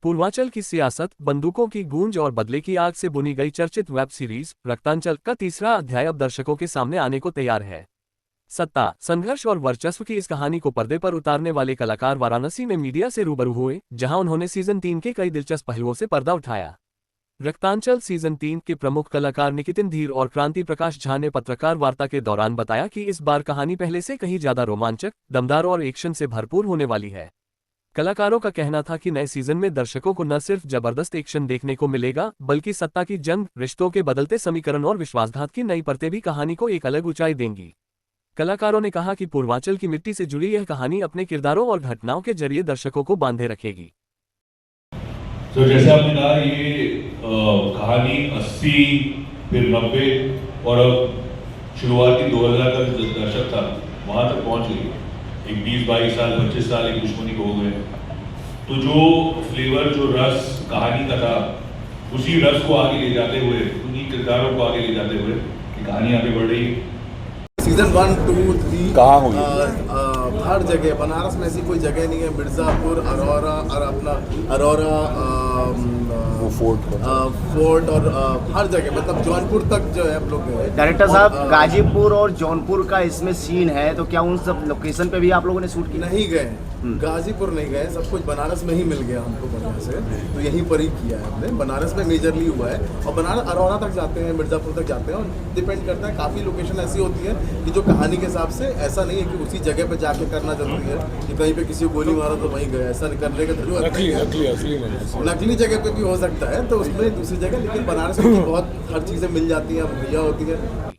पूर्वांचल की सियासत, बंदूकों की गूंज और बदले की आग से बुनी गई चर्चित वेब सीरीज रक्तांचल का तीसरा अध्याय अब दर्शकों के सामने आने को तैयार है। सत्ता, संघर्ष और वर्चस्व की इस कहानी को पर्दे पर उतारने वाले कलाकार वाराणसी में मीडिया से रूबरू हुए, जहां उन्होंने सीजन 3 के कई दिलचस्प पहलुओं से पर्दा उठाया। रक्तांचल सीजन 3 के प्रमुख कलाकार निकितिन धीर और क्रांति प्रकाश झा ने पत्रकार वार्ता के दौरान बताया कि इस बार कहानी पहले से कहीं ज्यादा रोमांचक, दमदार और एक्शन से भरपूर होने वाली है। कलाकारों का कहना था कि नए सीजन में दर्शकों को न सिर्फ जबरदस्त एक्शन देखने को मिलेगा, बल्कि सत्ता की जंग, रिश्तों के बदलते समीकरण और विश्वासघात की नई परतें भी कहानी को एक अलग ऊंचाई देंगी। कलाकारों ने कहा कि पूर्वांचल की मिट्टी से जुड़ी यह कहानी अपने किरदारों और घटनाओं के जरिए दर्शकों को बांधे रखेगी। तो जैसे आपने कहा, ये कहानी 80 फिर 90 और अब शुरुआती 2000 का जो दशक था वहाँ तक पहुँच गई। एक 20-22 साल 25 साल एक दुश्मनी को हो गए। तो जो फ्लेवर, जो रस कहानी का था, उसी रस को आगे ले जाते हुए, उन्हीं किरदारों को आगे ले जाते हुए ये कहानी आगे बढ़ रही है। सीजन 1, 2, 3 कहाँ हुई? हर जगह, बनारस में ऐसी कोई जगह नहीं है, मिर्ज़ापुर, अरोरा और अपना अरोरा, फोर्ट और हर जगह, मतलब जौनपुर तक जो है हम लोग गए। डायरेक्टर साहब, गाजीपुर और जौनपुर का इसमें सीन है, तो क्या उन सब लोकेशन पे भी आप लोगों ने शूट किया? नहीं गए, गाजीपुर नहीं गए, सब कुछ बनारस में ही मिल गया हमको बढ़िया से, तो यहीं पर ही किया है हमने। बनारस में मेजरली हुआ है और बनारस अरोरा तक जाते हैं, मिर्ज़ापुर तक जाते हैं, और डिपेंड करता है। काफ़ी लोकेशन ऐसी होती है कि जो कहानी के हिसाब से, ऐसा नहीं है कि उसी जगह पे जाके करना जरूरी है कि कहीं पे किसी को गोली मारा तो वहीं गए, ऐसा करने का जरूरत नहीं है। नकली जगह पे भी हो सकता है, तो उसमें दूसरी जगह, लेकिन बनारस में बहुत हर चीज़ें मिल जाती हैं, मुहैया होती है।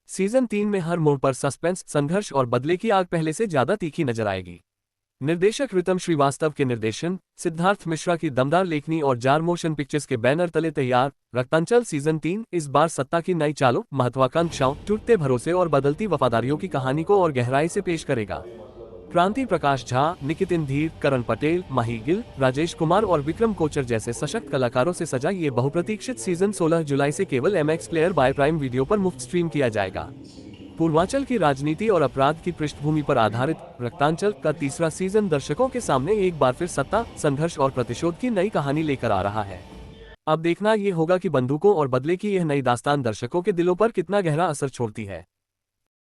सीजन 3 में हर मोड़ पर सस्पेंस, संघर्ष और बदले की आग पहले से ज्यादा तीखी नजर आएगी। निर्देशक रितम श्रीवास्तव के निर्देशन, सिद्धार्थ मिश्रा की दमदार लेखनी और जार मोशन पिक्चर्स के बैनर तले तैयार रक्तांचल सीजन 3 इस बार सत्ता की नई चालों, महत्वाकांक्षाओं, टूटते भरोसे और बदलती वफादारियों की कहानी को और गहराई से पेश करेगा। क्रांति प्रकाश झा, निकितिन धीर, करण पटेल, माही गिल, राजेश कुमार और विक्रम कोचर जैसे सशक्त कलाकारों से सजा ये बहुप्रतीक्षित सीजन 16 जुलाई से केवल MX player by prime video पर मुफ्त स्ट्रीम किया जाएगा। पूर्वांचल की राजनीति और अपराध की पृष्ठभूमि पर आधारित रक्तांचल का तीसरा सीजन दर्शकों के सामने एक बार फिर सत्ता, संघर्ष और प्रतिशोध की नई कहानी लेकर आ रहा है। अब देखना ये होगा कि बंदूकों और बदले की यह नई दास्तान दर्शकों के दिलों पर कितना गहरा असर छोड़ती है।